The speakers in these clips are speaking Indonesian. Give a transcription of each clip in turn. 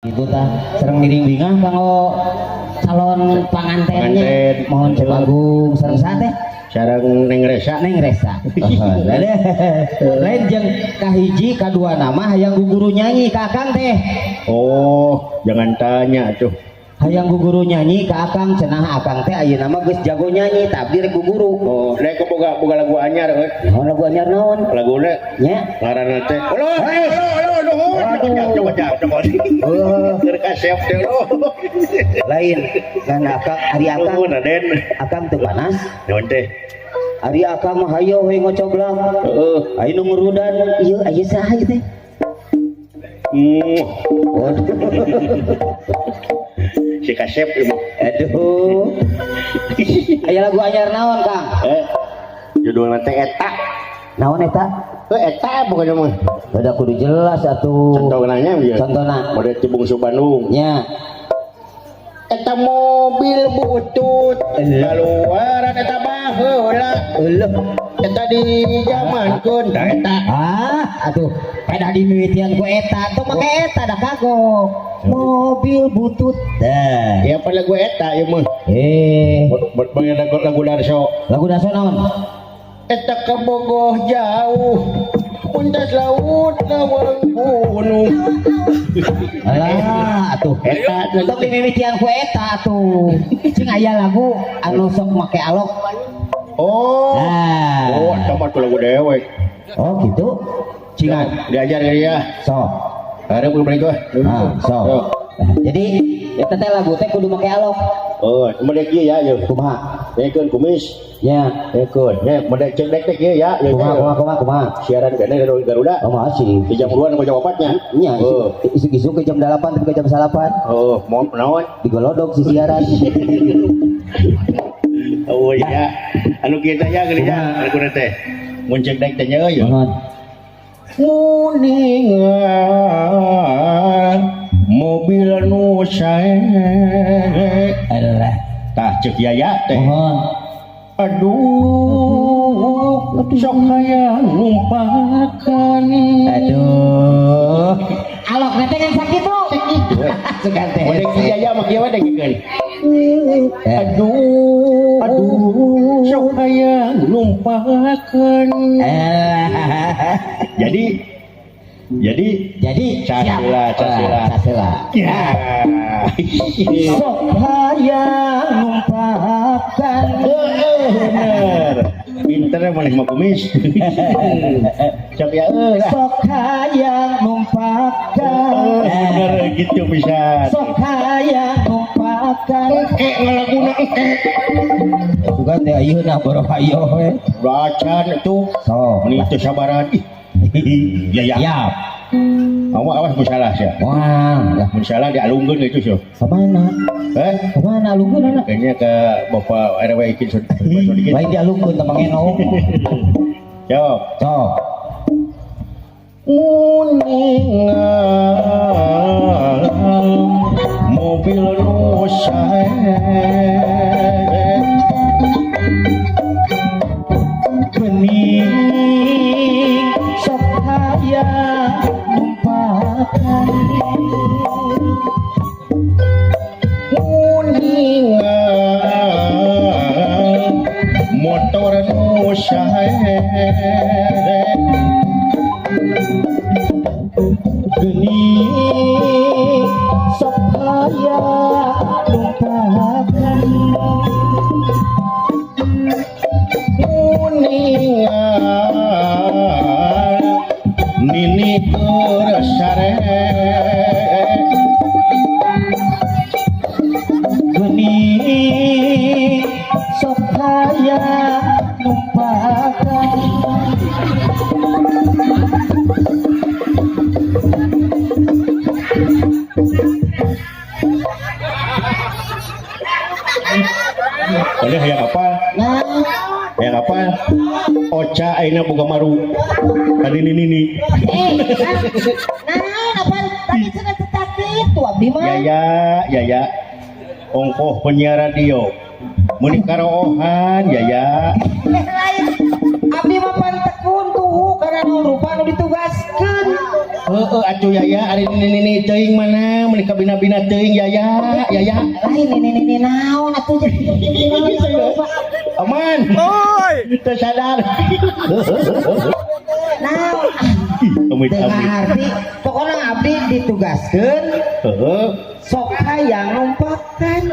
Ibu tah sereng miring bingah kanggo calon pangantennya mohon sepagung sareng sate sareng Neng Resa lain jeung kahiji kadua nama hayang guguru nyanyi ka akang teh. Oh jangan tanya tuh Hayang guguru nyanyi ka akang cenah akang teh ayeuna mah geus jago nyanyi tapi rek guguru. Oh rek boga lagu anyar euy. Naon lagu anyar naon? Laguna Nya ngaranna teh coba keur kasep teh lo lain kan akang ari akang Raden akang teu panas. naon teh Ari akang mah hayo we ngocoblang. heeh Aya nu ngurudan ieu aya saha ieu teh? si kasep ieu Aduh. Aya lagu anyar naon, Kang? judulna teh eta Naon eta? eta bukan mah Udah kudu jelas atuh. contohna nya bieu Contohna. mode Cibungsu Bandung Nya. eta mobil butut keluaran eta baheula Eueuh. eta di zamankeun da eta Atuh, pada dimimitian ku eta, tuh make eta dah kagok. Mobil butut. Dah. ya pada gue eta ieu mah buat banyak lagu Darso Lagu daso naon? eta kabogoh jauh puntas laut lawang gunung Alah, atuh. eta Tuh dimimitian ku eta tuh. Cing aya lagu anu sok make alok. oh Nah. tempat lagu dewek Oh gitu. Cingan. diajar ya So. ada belum balik gua So. Jadi eta teh lagu teh kudu make alok. oh mendek ieu ya yeuh Kumaha? nekeun kumis Ya. nekeun nya mendek cek dek teh ieu ya Kumaha? siaran kene dari Garuda Oh masih. di jam 2 aku jawab opatnya Nya, isu-isu ke jam 8 tapi ke jam 8 oh mau naon digolodok si siaran. oh iya anu kita ya gini ya aku teh mun cek dek teh nya euy Mohon. kuningan mobil nu sae Alah. tah cek yaya teh Mohon. aduh sok hayang numpakan Aduh. Alok nanti kan sakit tuh. Sugan teh. boleh yaya mah kieu we dengkeun aduh sok hayang numpakan jadi casila ya. Sok hayang numpakan. bener pinter maneh mah kumis cok ya Sok hayang numpakan. bener gitu bisa Sok hayang numpakan. ngalaguna Sugan teh ayeuna boro hayo we. bacaan itu So. ini itu sabaran ya Ya. awas musalah sih Wah, lah musalah dialungkeun itu sih kemana? Kemana lugu anak? kayaknya ke Bapak RW ikin sedikit Lain dia lugu tentang eno. jawab So. kuningan mobil nu sae Bening sok hayang numpakan. kuningan motor nu sae Bening sok hayang numpakan. kuningan nini kersare Bening sok hayang numpakan. boleh hayang apa Nah, hayang apa oca aina boga maru tadi nini nah, apa tadi sudah tetapi itu abdi mah. yaya ongkoh penyiar radio muni karoohan yaya Lain abdi mah pan tekun tuh karena rupa nu ditugaskeun. atuh yaya ari ini teuing mana menika bina-bina teuing yaya lain ini naon atuh aman teu sadar naon amit arti pokoknya abdi ditugaskeun sok hayang numpakkan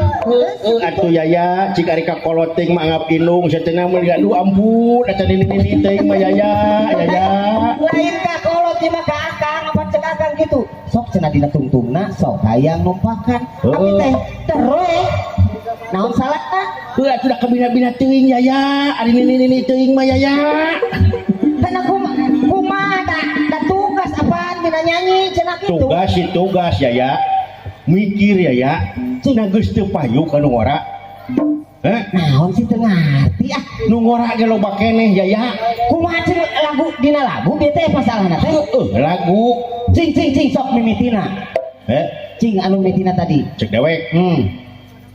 atuh yaya cik ari ka koloting mangap indung sateuna mah aduh ampun acan ini teuing mah yaya lain ka kolot mah ka akang apa cek akang gitu sok cenah dina tungtungna sok hayang numpakkan tapi teh terus naon salahna atuh da kabina-bina teuing yaya ari ini teuing mah yaya karena kumaha da tugas apaan dina nyanyi cenah kitu tugas yaya mikir yaya cenah geus teu payu ka nu ngora naon sih teu ngarti nu ngora ge loba keneh yaya kumaha cenah lagu dina lagu bieu teh masalahna teh lagu cing sok mimitina cing anu mimitina tadi cek dewek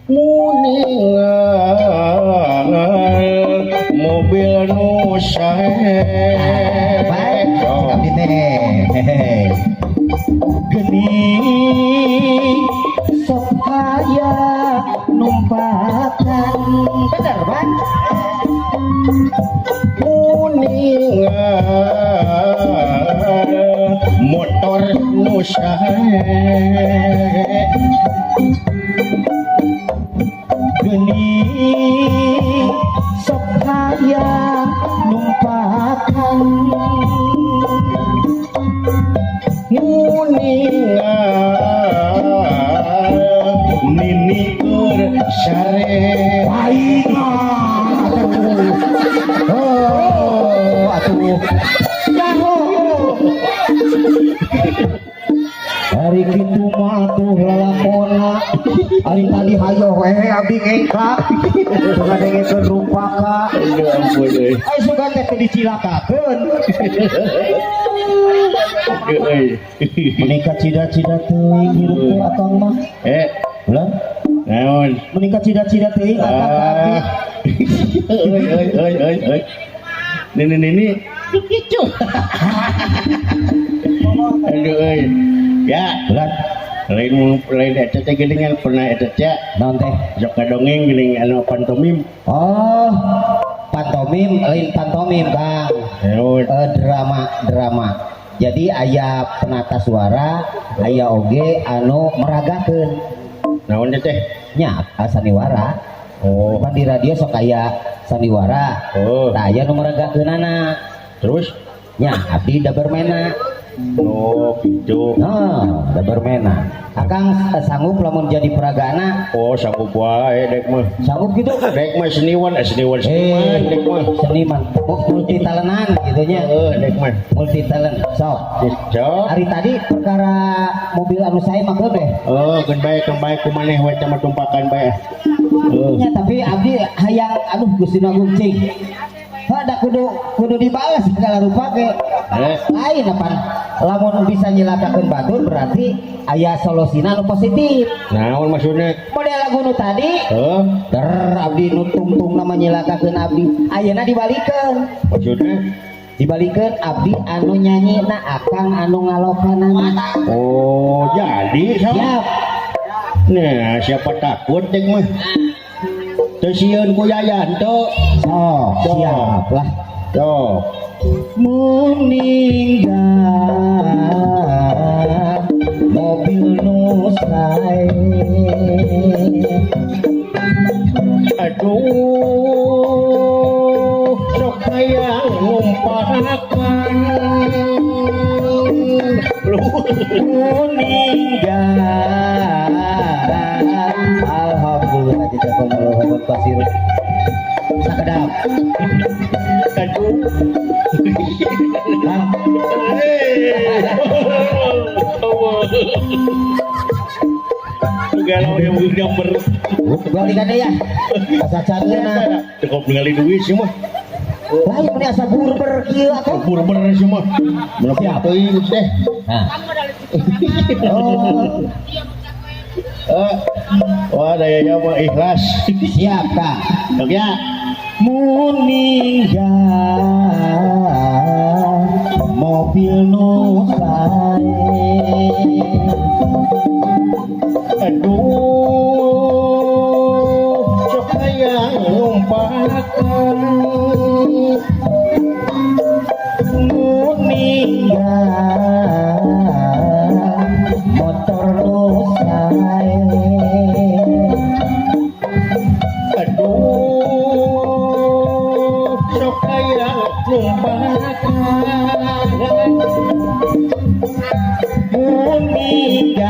muning mobil nu sae baik abdi teh geni sok kaya numpakan bener Bang muning motor nu sae geni sok kaya numpakan muning nini keur sare baik atuh hari kitu mah tuh lalakona ari tadi hayo abdi ngengkak ngadengkeun rumpaka ya ampun euy suka teh dicilakakeun menikah cida-cida teuing hirup teh akang mah ulah naon menikah cida-cida teuing akang euy nini kicu aduh euy ya ulah lain eta teh gelingan pernah eta teh naon teh sok kadongeng geling anu pantomim oh pantomim lain pantomim Bang drama jadi aya penata suara aya oge anu meragakeun naon teh nya sandiwara kan di radio sok aya sandiwara tah aya nu meragakeunana terus nya abdi da bermena gitu da bermena akang sanggup lamun jadi peragana sanggup wae dek mah sanggup gitu dek mah seniwan dek mah seniman multi talentan gitunya dek mah multi talent sok hari tadi perkara mobil anu saya mah deh geun bae kumaneh we mah tumpakan bae nya tapi abdi hayang aduh Gusti Agung cing ada kudu dibalas segala rupa ke lain apa lamun bisa nyelakakeun batur berarti aya solusina nu positif naon maksudna model lagu nu tadi abdi nu tungtung nama nyelakakeun abdi ayeuna dibalikeun maksudna dibalikeun abdi anu nyanyina akang anu ngalokanana jadi siap nah siapa takut dek mah teu sieun ku yayan teu siap lah meninggal mobil nu sae aduh sok hayang ngumpahkan meninggal alhamdulillah jazakumullah khairan sakedap aduh galau yang gambar balikan deh ya asa cangeuna cukup ningali duit sih mah lain meni asa burber kieu atuh burber sih mah menepi teuing teh wah daya mah ikhlas siap Kak sok ya meninggal mobil nu sae aduh sok hayang numpakan ninggal motor nu sae aduh sok hayang numpakan ninggal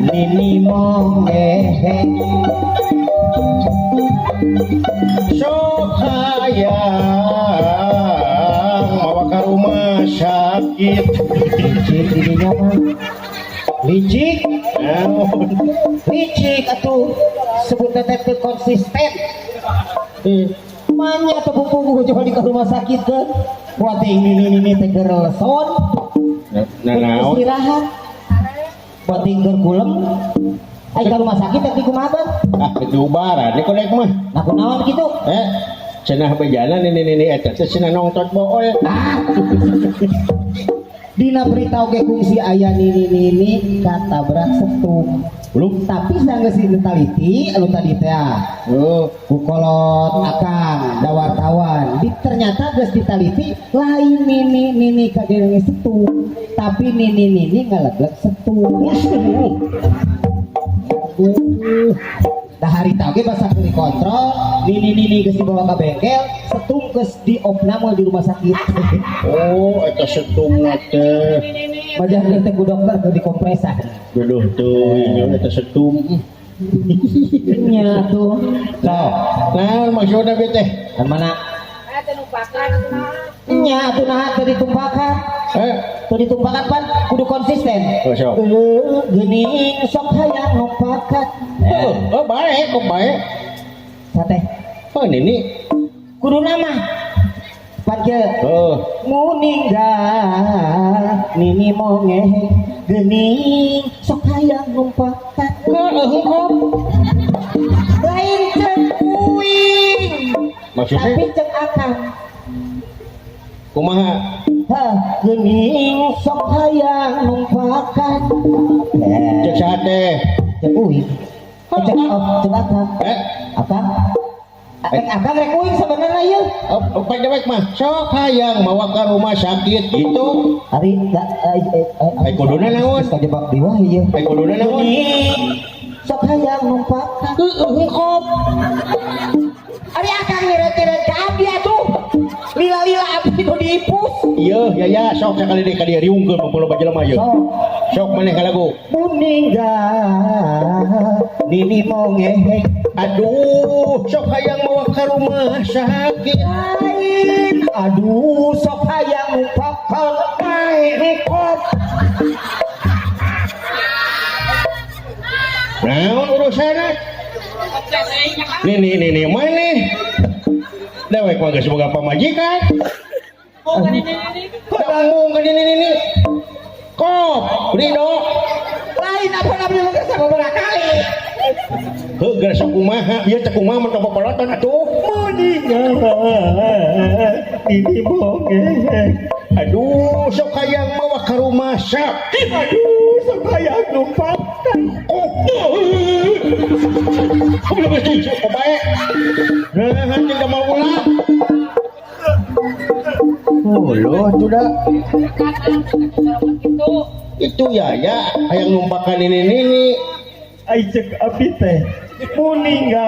nini mongehe sok hayang bawa ke rumah sakit licik dirinya mah licik naon licik atuh sebut teteh teu konsisten manya teu pupuh jual di rumah sakit ke buat ini teh keur leson naon istirahat buat keur kulem ai ka rumah sakit teh kumaha Bang itu ubaran ini kolek mah nah kunaon kitu cenah bejana ini eta teh cenah nongtot bool dina berita oge kungsi aya nini katabrak setung belum tapi sanggeus ditaliti anu tadi teh ku kolot akang da wartawan ternyata geus ditaliti lain nini kaderenge setung tapi nini ngalegleg setung dah hari tau ge basa keur dikontrol nini geus dibawa ka bengkel setung geus diopname di rumah sakit oh eta setung teh bajah teh ku dokter keur dikompresan duduh tuh ini eta setung nya tuh nah maksudna ge teh kan mana nya tuh nah teu ditumpakan teu ditumpakan pan kudu konsisten sok geuning sok hayang numpakan baik kok baik sateh ini kudu nama panjeu ninggal nini mongehe geuning sok hayang numpakan lain cek kuing maksudnya tapi cek akang kumaha geuning sok hayang numpakan cek sate cek kuing cek akang akang rek kuing sebenarnya ieu baik mah sok hayang bawa ke rumah sakit gitu ari kuduna naon kajebak di wah ieu kuduna naon sok hayang numpakan engkop ari akang ngeret-ngeret ka abdi atuh lila-lila abdi nu diipus iya sok sakali deh ka dieu riungkeun puluh bajelema ieu sok maneh ka lagu ninggal nini mongehe aduh sok hayang bawa ke rumah sakit lain aduh sok hayang numpakan engkop naon urusanna nih mana dewek mah geus boga pamajikan ngomong ke ini kop Ridho lain apa namanya geus sabaraha kali heuh sok kumaha ieu teh kumaha mun pepoloton atuh meninggal ini boge aduh sok hayang bawa ke rumah sakit aduh sok hayang numpakan udah mesti sok bae heuh tinggal mau ulah loh sudah itu ya hayang numpakan ini Aijek abdi teh meninggal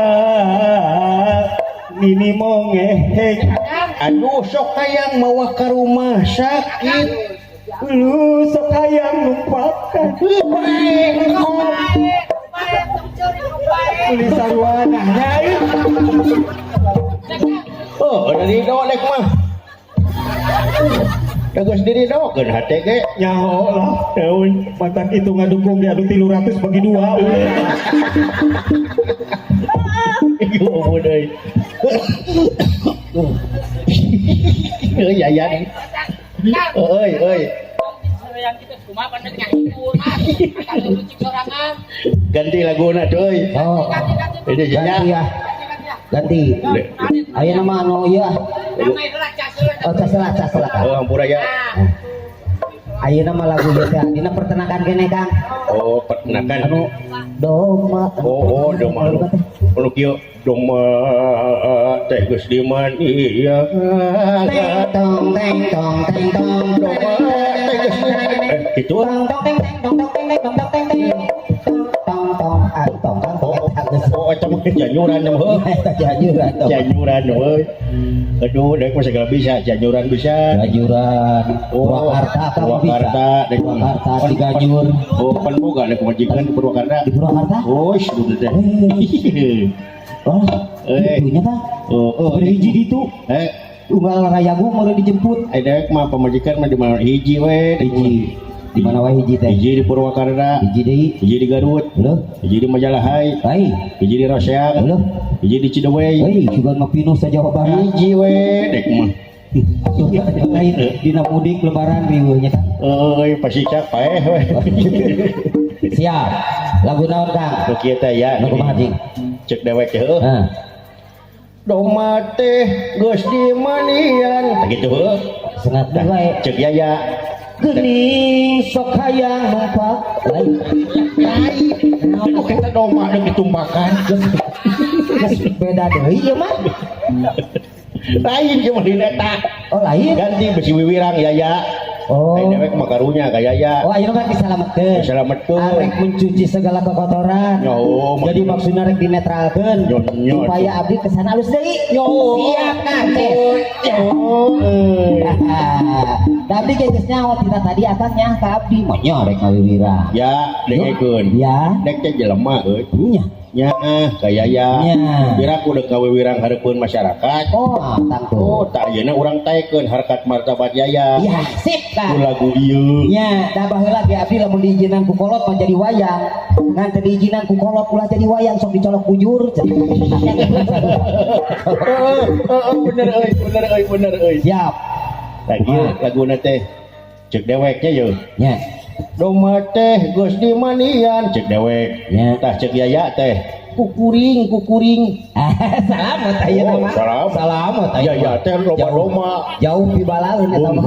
nini mongehe aduh sok hayang bawa ke rumah sakit lu sok hayang numpakan beli sarwananya dari dolek mah Tegas diri dokeun hate ge nyaho lah euy mantak itu ngadukung di adu 300 bagi 2 ieu umur deui ya euy ganti laguna cuy ini ganti ya ganti ayo nama anu ya Oh, caselah Kang. Hampura ya. Ayeuna mah lagu ieu teh dina pertenakan kene Kang. Oh, peternakan. Anu doma. Oh, doma. Anu kieu doma teh geus di mania. Teng tong teng tong teng tong Doma teh geus kitu. tong tong teng teng tong tong teng teng tong tong teng teng tong tong tong Oh, eta mah janyuran mah heuh. Jajuran tong. Janyuran euy. Aduh, dek mah segala bisa, janyuran bisa. Jajuran. Purwakarta kamu bisa. Purwakarta, dek Purwakarta di Ganyur. Oh, pan boga dek majikan di Purwakarta. Di Purwakarta? Oh, sudah teh. Oh, itunya Kang. Oh, Beri hiji ditu. Unggal rayagu mau dijemput. Dek mah pamajikan mah di mana hiji we, Hiji. Di mana wae hiji teh? hiji di Purwakarta, Hiji deui. hiji di Garut, Heuh. hiji di Majalahai, Ai. hiji di Roseang, Heuh. hiji di Cidewey. Ai, juga ngapinu sa Jawa Barat. Hiji we, dek mah. Lain dina mudik lebaran riweuh nya Kang. Euy, pasicak paeh we. Siap. Lagu naon Kang? Nu kieu teh ya. Lagu kumaha Jing? Cek dewek teh heuh. Heeh. Doma teh geus di manian. Tah kitu heuh. Sengat wae. Cek yaya. Geuning sok hayang numpak lain. Anu kita doma deuk ditumbakan. Geus beda deui ieu mah. Lain cuma di eta. Oh lain. Ganti besi wiwirang yaya. Oh. Ai dewek mah karunya ka yaya. Oh ayeuna mah disalametkeun. Disalametkeun. Arek mencuci segala kekotoran. Yo, Jadi maksudna rek dinetralkeun Yo, yo. supaya abdi kesana halus deui. Yo. Siap Kang. Tapi geus nyaho tina tadi atasnya ka abdi mah nya rek ngawiwirang. Ya, dengekeun. Ya. Dek teh jelema euy. Nya. Nya ka yaya. Nya. Bira ku deuk ngawewirang hareupeun masyarakat. Oh, tang Oh, tuh. tak ayeuna urang taekeun harkat martabat yaya. Ya, sip Ku Kang. lagu ieu. Nya, da baheula ge abdi lamun diijinan ku kolot mah jadi wayang. Ngan teu diijinan ku kolot ulah jadi wayang sok dicolok bujur. Bener euy. Siap. Lagi laguna teh cek deweknya yo. Nya. Doma teh geus di manian cek dewek. Ya. Tah cek yaya teh kukuring. Salamet ayeuna mah. Salamet Ya ayeuna. ya teh loma-loma. Jauh pibalaeun eta mah.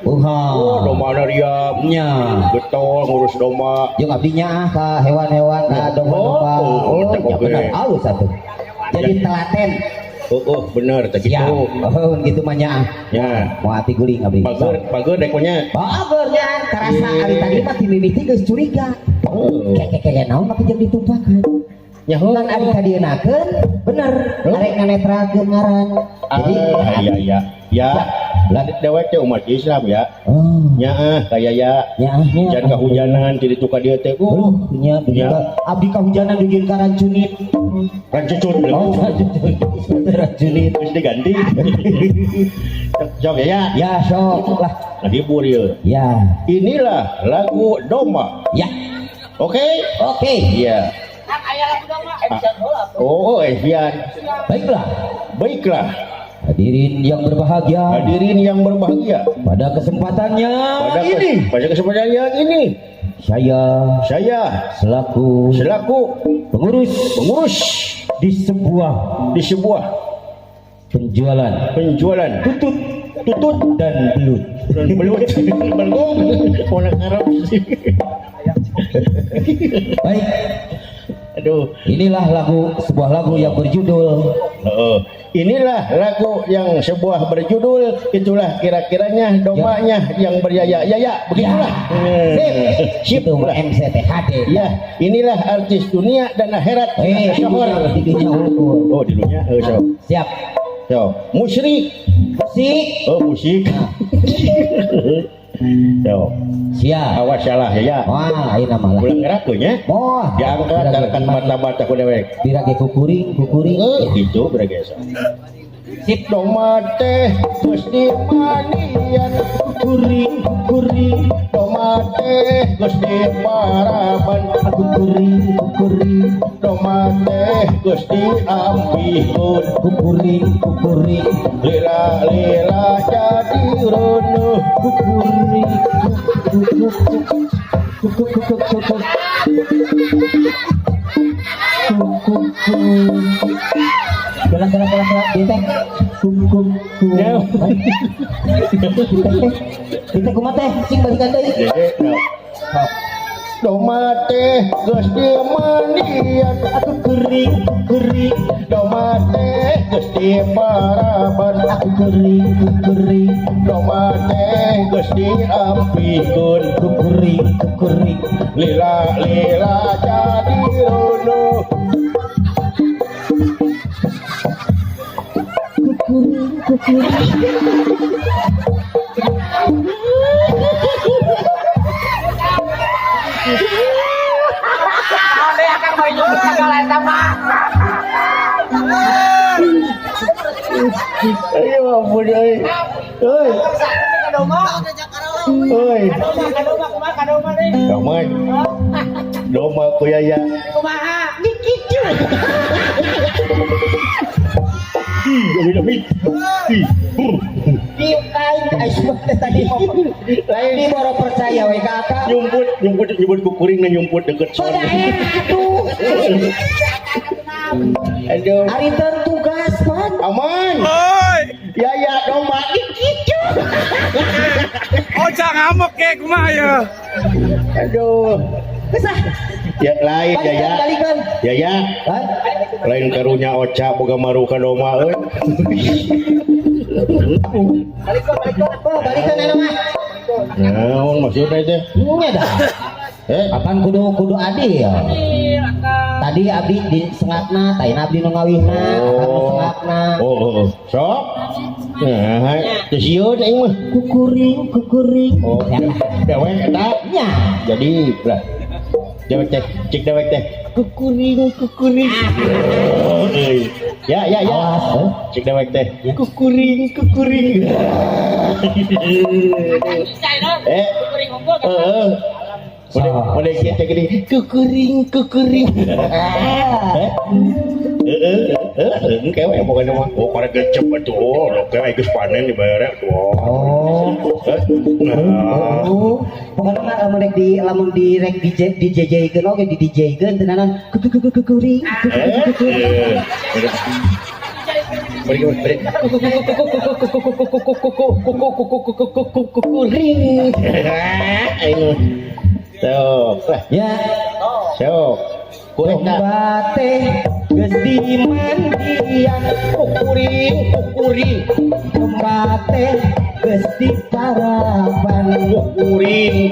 Bunghar. Oh, doma na dia. Nya. Getol ngurus doma. Jeung abdi nya ka hewan-hewan ka domba-domba. Oh, Oh, tak nya oge. bener alus atuh. Jadi telaten. Oh, bener teh Siap. kitu. Oh, gitu mah nya. Ya. Mau hati guling abdi. Pager dek nya. Bagernya karasa ari tadi mah ti mimiti geus curiga. Oh. Kayak naon mah jeung ditumpakan. Ya Ngan ari kadienakeun bener. Arek nganetralkeun ngaran. Jadi iya. Ya. Lah dewek teh umat Islam ya. oh, Nya kayak ya. nya Jangan kehujanan di ditu ka dieu teh. nya Ya. abdi kahujanan dijieun ka rancunit. Rancucut Oh, rancunit. terus diganti. Jok ya. Ya, sok lah. Hibur ya. Ya. Inilah lagu Doma. Ya. Oke? Oke. Iya. Oh, Evian. Baiklah. Baiklah. Hadirin yang berbahagia, Hadirin yang berbahagia. pada kesempatannya ini Pada kesempatan yang ini, saya saya selaku pengurus di sebuah di sebuah penjualan tutut dan belut. dan belut belum orang Arab. Baik, Aduh. inilah sebuah lagu yang berjudul Inilah lagu yang sebuah berjudul, itulah kira-kiranya domanya yang beryaya-yaya, begitulah. Sip, itu MCTHD. Ya, inilah artis dunia dan akhirat. Syukur. Tidinya ukur. Oh, di dunia. So. Siap. So, musrik. Musik. Oh, musik. So, Siap. awas salah ya. Wah, ini nama lah. Ulang ngerakunya. Oh, Diangkat darkan martabat aku dewek. Birage kukuring. Gitu bergeser. Sip. Doma teh geus di manian Kuring. doma teh geus di paraban Kukuring. doma teh geus di ampihun Kukuring. lila jadi reunuh Gelas kita kum. Kita kumaha teh cing balikan deui. Domate geus dimandian Aku kering domate geus diparaban aku kering domate geus diampikeun aku kering lila jadi rono ayo ampun euy Kaman doma ku yaya David di kain tadi lain di baru percaya we kakak nyumput ku kuring na nyumput deket son aduh hari tugas man aman yaya doma dikicu Oca ngamuk ke kumaha ya? aduh kesah ya lain yaya balikan yaya Hah? lain karunya oca boga maru ka doma euy balikan anu mah naon maksudna teh nya dah apan kudu adi ya tadi abdi di sengakna tayin abdi nu ngawihna akan nu sengakna sok nah teu sieun aing mah kukuring oh dewek eta nya jadi belah dewek teh cik dewek teh kukuring ya cik dewek teh kukuring Boleh kita gini kukuring kayak bukan nama pada gecep atuh lo kayak geus panen dibayar tuh pokoknya lamun di rek di DJ-keun oge di DJ-keun tenanan kukuring kukuring sok ya sok domba teh geus dimandian kukuring domba teh geus diparaban kukuring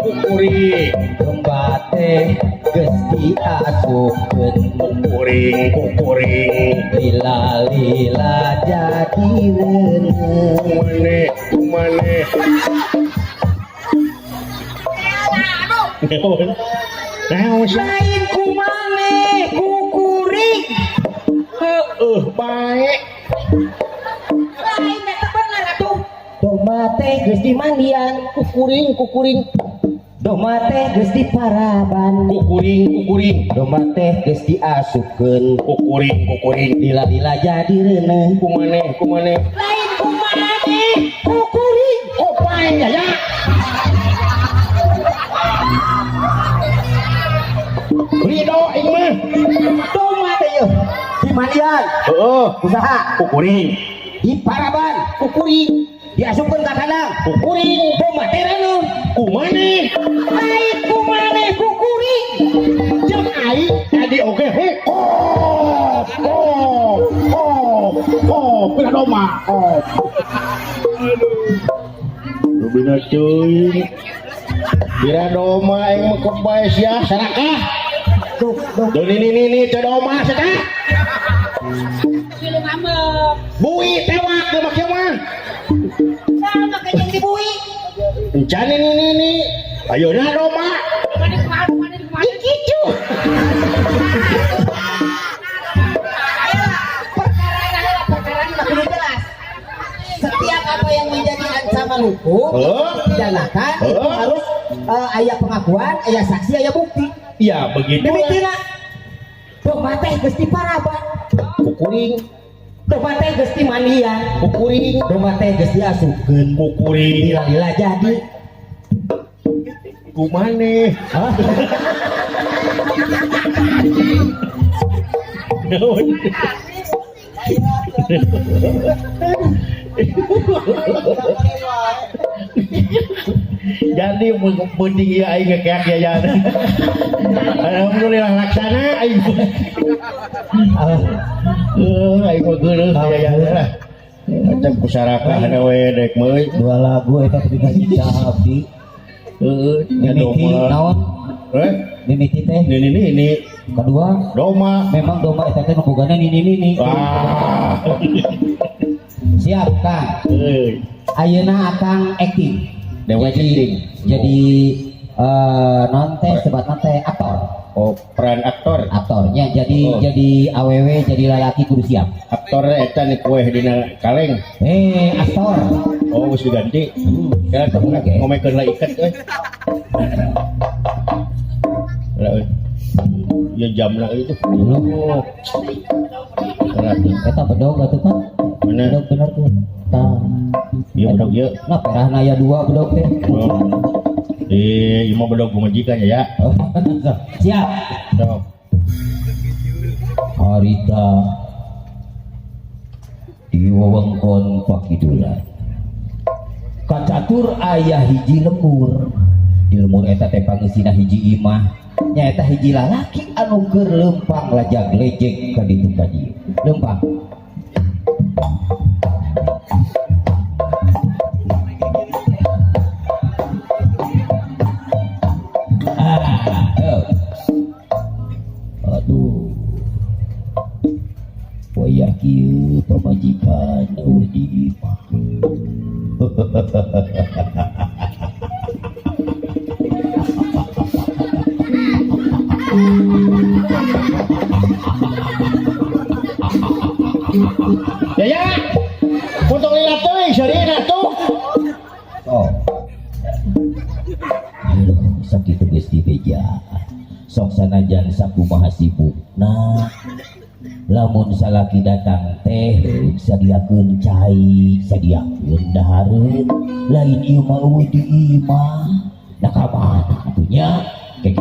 domba teh geus diasukeun kukuring lila jadi reuneuh kumane lain kumane kukuring baik lain eta bener atuh domba teh geus dimandian kukuring domba teh geus diparaban kukuring domba teh geus diasukeun kukuring lila jadi reuneuh kumane lain kumane kukuring opae ya Rido aing mah domba teh yeuh dimandian usaha kukuring diparaban kukuring diasukeun ka kandang kukuring domba teh reuneuh kumane lain kumane kukuring jeung aing tadi oge pila doma Rubina cuy pila doma aing mah kebae sia sarakah tuh ini teh doma sia bui tewak ge make mah sama kejeng dibui encan ini ayeuna doma dikicu perkara kudu jelas setiap apa yang menjadi ancaman hukum dipidanakan itu harus aya pengakuan aya saksi aya bukti ya begitu demikian domba teh geus diparaban kukuring domba teh geus dimandian kukuring domba teh geus diasukeun kukuring lila jadi kumane Jadi penting ya aing ngekek ya. Alhamdulillah laksana aing. Aing mah geuleuh ya lah. Acak pusaraka we dek meui. 2 lagu eta dikasih ka abdi. Mimiti naon? Mimiti teh. Ini Kedua, doma. memang domba eta teh nu bogana nini. Wah. Siap, Kang. Ayeuna akang acting. Jadi non teh sebatna teh aktor. Oh, peran Aktornya jadi awewe jadi lalaki kudu siap. Aktor eta nih kue dina kaleng. Aktor. Oh, geus diganti. Ya ngomekeun lah ikat euy. Lah euy. Ya jamna itu. Oh. Eta bedog atuh kan. Mana? Bedog bener tuh. Tah. Iya bedog ieu. Nah, perahna aya 2 bedog teh. Ieu mah bedog majikan ya. Siap. Sok. Harita di wewengkon Pakidulan kacatur ayah hiji lemur. Di lemur eta teh pangeusina hiji imah nyaeta hiji lalaki anu keur lempang lajag lejeg ka ditu ka dieu. Lempang. Aduh. Wayah kieu pamajikan di imah. Ya. Potong lilat teuing sarina tuh. Oh. Aduh, sakitu geus di beja. Sok sanajan sakumaha sibukna. Lamun salaki datang teh sadiakeun cai, sadiakeun dahareun. Lain ieu mah eueuh di imah. Da ka mana atunya? Ya.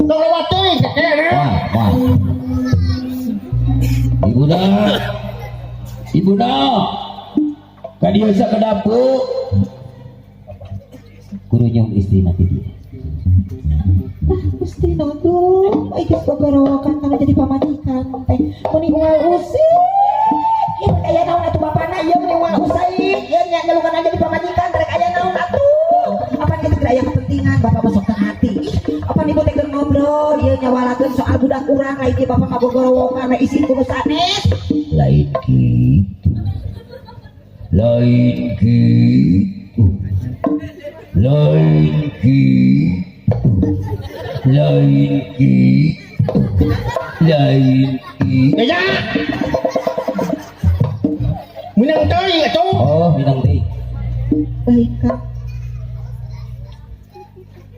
Tong lewat teuing Wah. Ibuna. Ka dieu sakedapu. Kudu nyong istrina ti dieu. Istrina tuh, ai geus gogorowokan kana jadi pamajikan teh. Mun ual usik. Ieu aya naon atuh bapana ieu mun ual usik. Ieu nya ngelukan aja di pamajikan rek aya naon atuh. Apa kitu teh aya kepentingan bapak masuk ke hati. Apa niku teh keur ngobrol ieu nya walakeun soal budak urang lain ge bapak ngagogorowokan we isin kudu sanes. Lain gitu. Lain gitu. Ya. Minang teuing atuh. Oh, minang teh. Baik Kak.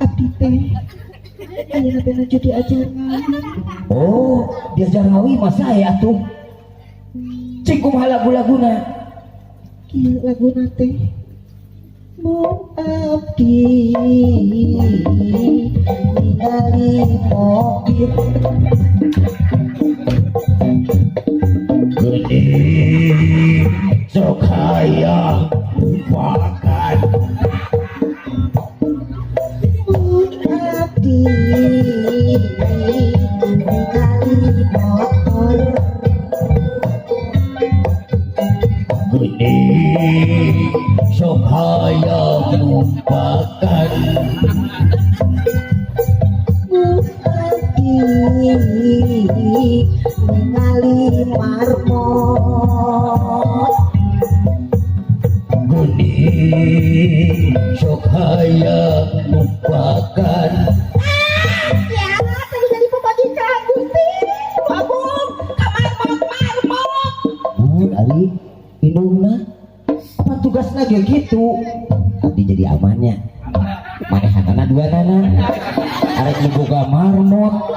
Abdi teh ayeuna teh nuju diajar ngawi. Oh, diajar ngawi mah saya atuh. Cing kumaha lagu-laguna? Kieu laguna teh mun abdi ningali mobil Gede sok hayang lupakan. mun abdi ningali motor Gede sok hayang lupakan. mun abdi ningali marmot Gede sok hayang lupakan. ya tadi jadi pemajikan Gusti babung kamar marmot Ari indungna apa tugasna ge gitu. Abdi jadi amannya. Manehanana dua nana. Arek boga marmot.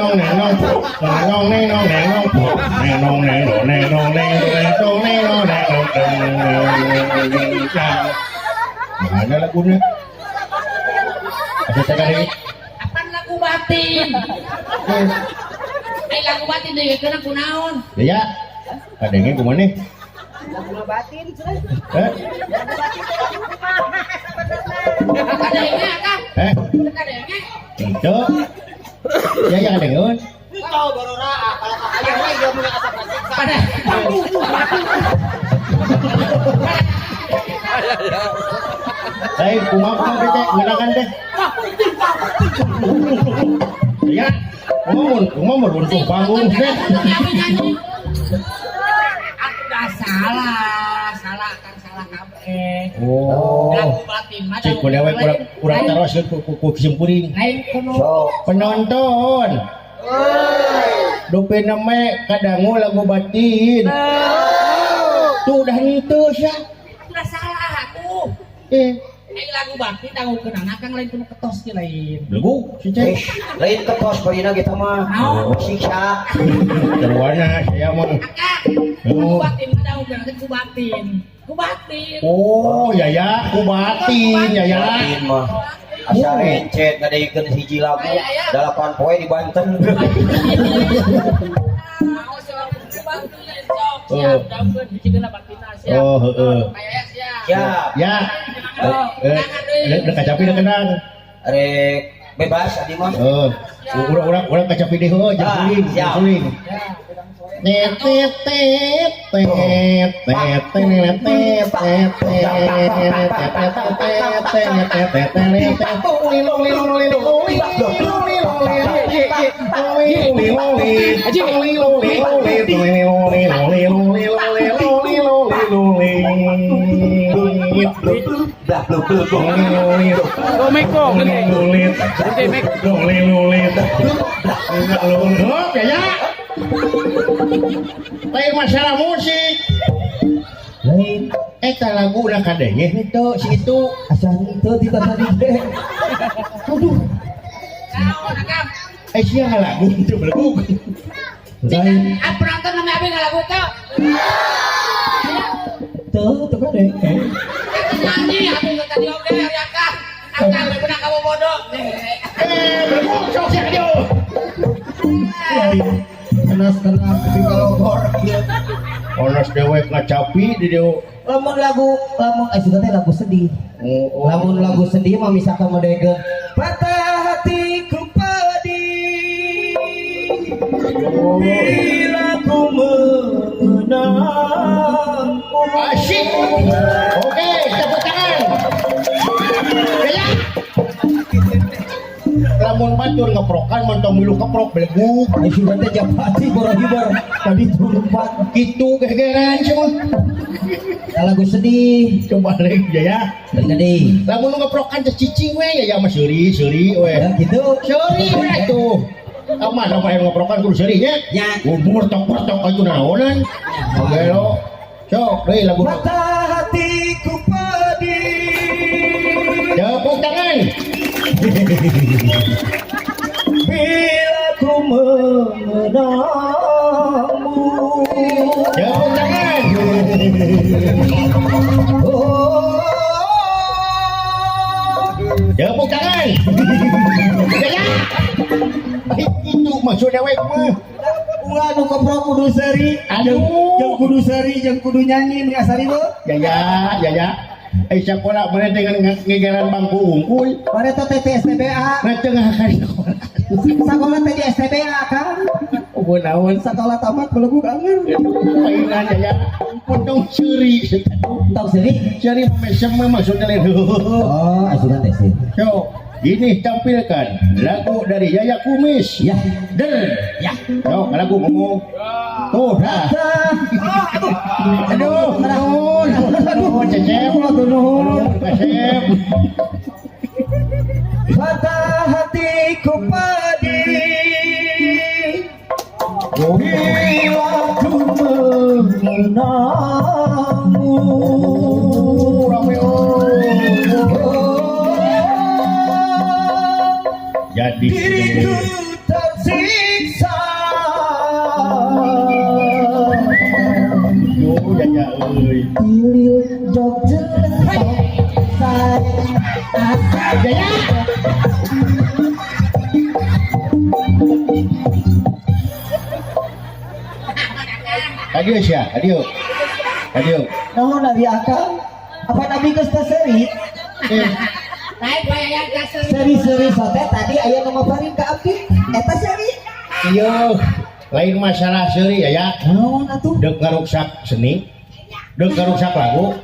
nong neng nong nong neng nong neng nong neng nong neng nong neng nong neng nong neng nong neng nong. Mana lagunya? Ada tadi. Apaan lagu batin? Ay lagu batin deh kena kunaon. Ya. Kadangnya kumana? Kadengnya kan? Kadengnya. Itu. Ya yang dengun. Pada. Saya kumang teh gunakan teh. Ya. Kumang beruntung panggung teh. Aku dah salah kan salah kabeh. Oh. Lagu batin mah. Cik kulewe kurang terus ku simpuring. Lain kuno. Penonton. Dupe nama kadangu lagu batin. Tuh udah itu sih. Udah salah aku. Lagu batin tahu kenana kang lain kuno ketos ki lain. Lagu si Cek. Lain ketos payuna kita mah. Siksa. Terwana saya mah. Akak. Lagu batin mah tahu kenana ku batin. Ku batin. Oh, ya, ku batin, ya. Batin mah. Asa encet ngadaikeun hiji lagu 8 poe di Banten. bantuin sok siap daunkeun hiji geuna baktina siap. Oh, heeh. Kayak siap. Siap. Ya. Udah kacapi udah kenang. Rek bebas adi mah. Urang kacapi deh heuh jeung suling. Siap. Suling. Tet tet tet tet tet tet lain masalah musik Lain eta lagu udah kadenge itu si itu asal itu tidak tadi deh. Naon akam? sia lagu itu belum Lain Penonton nama abi ngalagu teh. tuh kan deh. Nyanyi atuh teu tadi oge ari akam. Akam beuna kamu bodoh. belum sok sia dia Kenas di kalogor. onas dewek ngacapi di dia Lamun sudah teh lagu sedih. Lamun lagu sedih mah misalkan modegeun patah hatiku pedih bila ku mengenangmu. asik oke tepuk tangan ya lamun batur ngeprokan mentong milu keprok beleguk Sudah teh japati borohibar tadi turumpat gitu gegeran semua lagu sedih. coba lagi ya Tadi lamun ngeprokan teh cicing we ya mah seuri we ya gitu. seuri we tuh aman apa yang ngeprokan kudu seuri nya Ya. umur tok-tok itu naonan oke lo sok deui lagu Patah hatiku pedih tepuk tangan bila ku mengenangmu. tepuk tangan Oh, tepuk tangan ya itu maksud dewek mah ulah nu keprok kudu seri. Aduh. Jeung kudu seri, jeung kudu nyanyi mun asari mah. ya sekolah mana dengan ngegeran bangku unggul Mare teh STBA. na tengah kali sekolah Sakola teh di STBA kan. oh naon Sakola tamat belum kangen. mainan ya potong seri Tau seri. seri mesem maksudnya lain Oh, asuran teh seri. so ini tampilkan lagu dari Yaya Kumis Ya. Der Ya. so lagu ngomong tuh dah aduh cecep cecep Patah hatiku pedih bila ku mengenangmu. jadi Diriku tersiksa. yo ya euy Pilih jok jelek saya ya adios ya adios naon dari akal apa nabi geus teh seri Lain bayang kasih. seri sote tadi aya nu ngaparin ka abdi eta seri iya lain masalah seri ya naon atuh dek ngaruksak seni dek ngaruksak lagu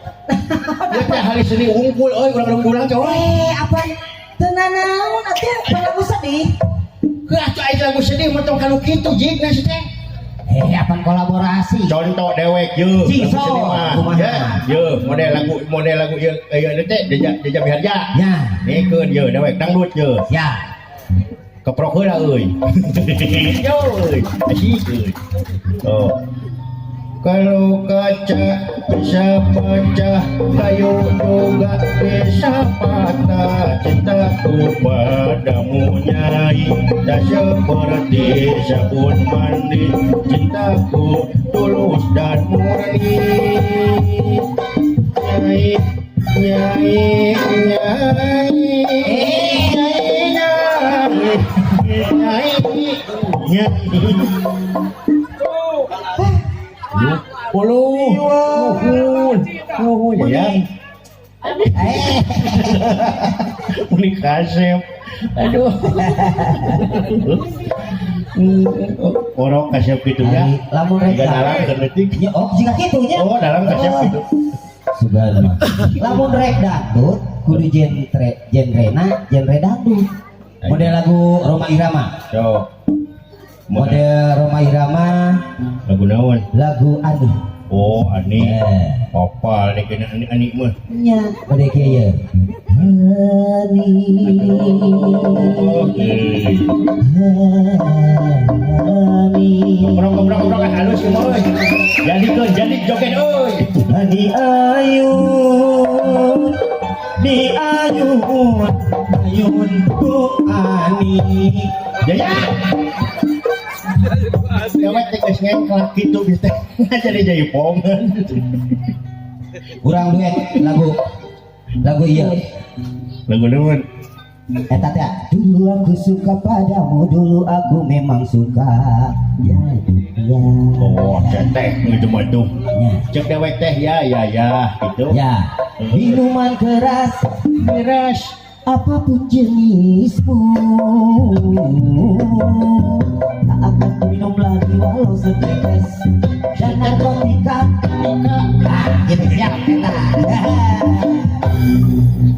dia teh hari seni unggul euy urang coba apa teu naon atuh lagu sedih ke atuh aya lagu sedih mentong kanu kitu jigna sih teh apaan kolaborasi contoh dewek ye Cing, lagu so. seni mah Kumaha? ye model lagu ye teh deja biharja ya nikeun ye dewek dangdut ye ya keprok heula euy yo euy asik euy oh kalau kaca bisa pecah kayu juga bisa patah cintaku padamu nyai tak seperti sabun mandi cintaku tulus dan murni nyai nyai nyai nyai nyai nyai Muni kasep. Aduh. Orang kasep gitu ya. Lamun rek dalam genetik. nya oh jika kitu nya. Oh, dalam kasep gitu. Subhanallah. Lamun rek dangdut kudu genre dangdut. Model lagu Roma Irama. So. Model Roma Irama Lagu naon? lagu Ani. Oh, Ani. Opal deh kena Ani mah. Nya model kieu ye. Ani. Ani. Ngobrol halus ke euy. Jadi joget euy. Ani ayun di ayun ayun ku Ani. Ya. Gawat tegas ngengklak gitu bisa jadi jaipongan. Kurang duet lagu iya. Lagu naon? Eta teh dulu aku suka padamu, dulu aku memang suka. Ya. Oh, cetek gitu mah tuh. Ya. Cek dewek teh ya gitu. Ya. Minuman keras, Miras. apapun jenismu, tak akan minum lagi walau setetes. Dan narkotika, gitu siap kita.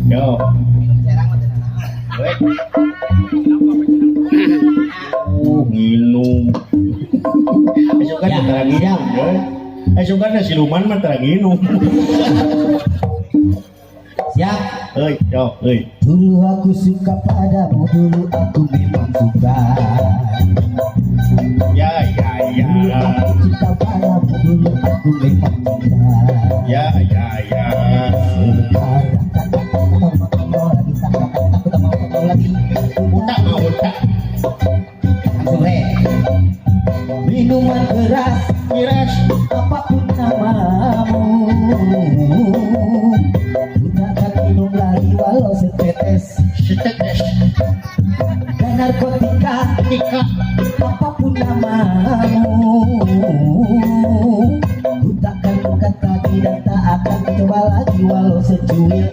Yo. Wek. Minum. Esok kan Ya, tara minum, ya. Esok kan siluman mah tara minum. Siap. Euy. Dulu aku suka padamu, dulu aku memang suka. Ya. Dulu aku cinta padamu, dulu aku memang cinta. Ya. Sekarang tak mau lagi, tak mau lagi. Tak mau tak. Langsung re. Minuman keras, Miras. apapun namamu, ku takkan minum lagi walau setetes. Setetes. Dan narkotika, apapun namamu, ku takkan angkat kaki dan tak akan coba lagi walau secuil.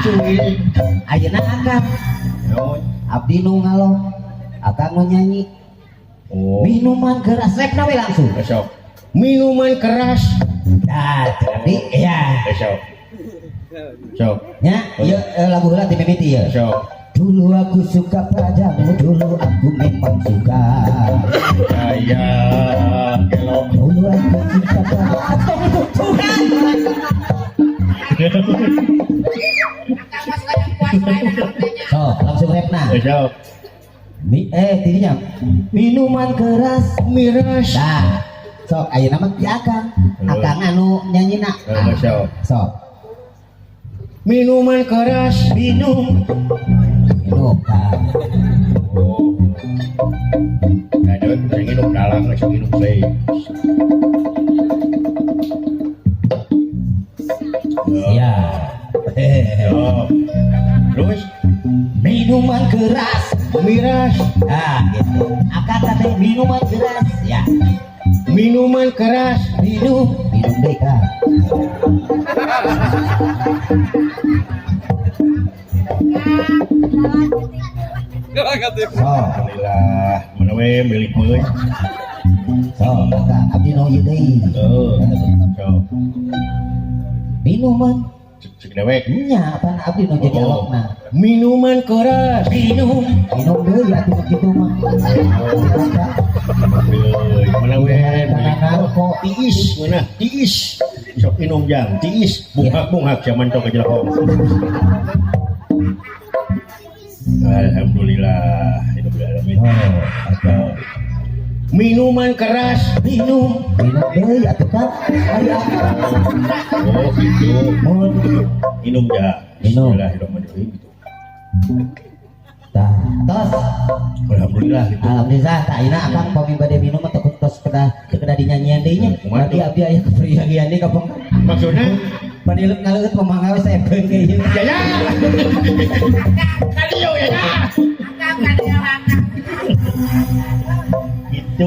Cuy. Ayeuna akang Naon? abdi nu ngalo, akang nu nyanyi. Oh. Minuman keras rek nawe langsung. Besok. Minuman keras. Nah, jadi ya. Besok. Sok. Ya, iya lagu heula ti mimiti ya. Sok. Dulu aku suka padamu, dulu aku memang suka. Ya. Kelok. Dulu aku cinta padamu. Atau itu Tuhan. So, langsung repna. Besok. Tidinya minuman keras. Miras. Nah, sok ayeuna mah ti akang. Akang anu nyanyina. Besok. Sok. Minuman keras. Minum. Kan. Oh. Ada bisa nginum dalam, bisa nginum saya. Ya. Sok. Terus Minuman keras. miras. Nah, gitu. Akang kata minuman keras. Ya. Minuman keras. Minum deh kan. So, Alhamdulillah, mana we milik mulai. kakak abdi nu ieu deui. Sok. Minuman Cek dewek. nya pan abdi nu jadi awakna. Minuman keras. Minum deui atuh kitu mah. Mana we narko. tiis mana tiis. Sok minum jang tiis bungak zaman tok kejelahong. Alhamdulillah. Minuman keras. Minum deui atuh kan. Aya. Oh gitu. Minum ya. Minum. Bismillahirrahmanirrahim. Tah, tos. Alhamdulillah gitu. Alhamdulillah tak ina akang pami bade minum atau tos kedah dinyanyian deui nya. Nanti abdi aya keprihagian deui kapong. Maksudnya Panileut ngaleut pemangawe saya beung ge ieu. ya. Kali yo ya.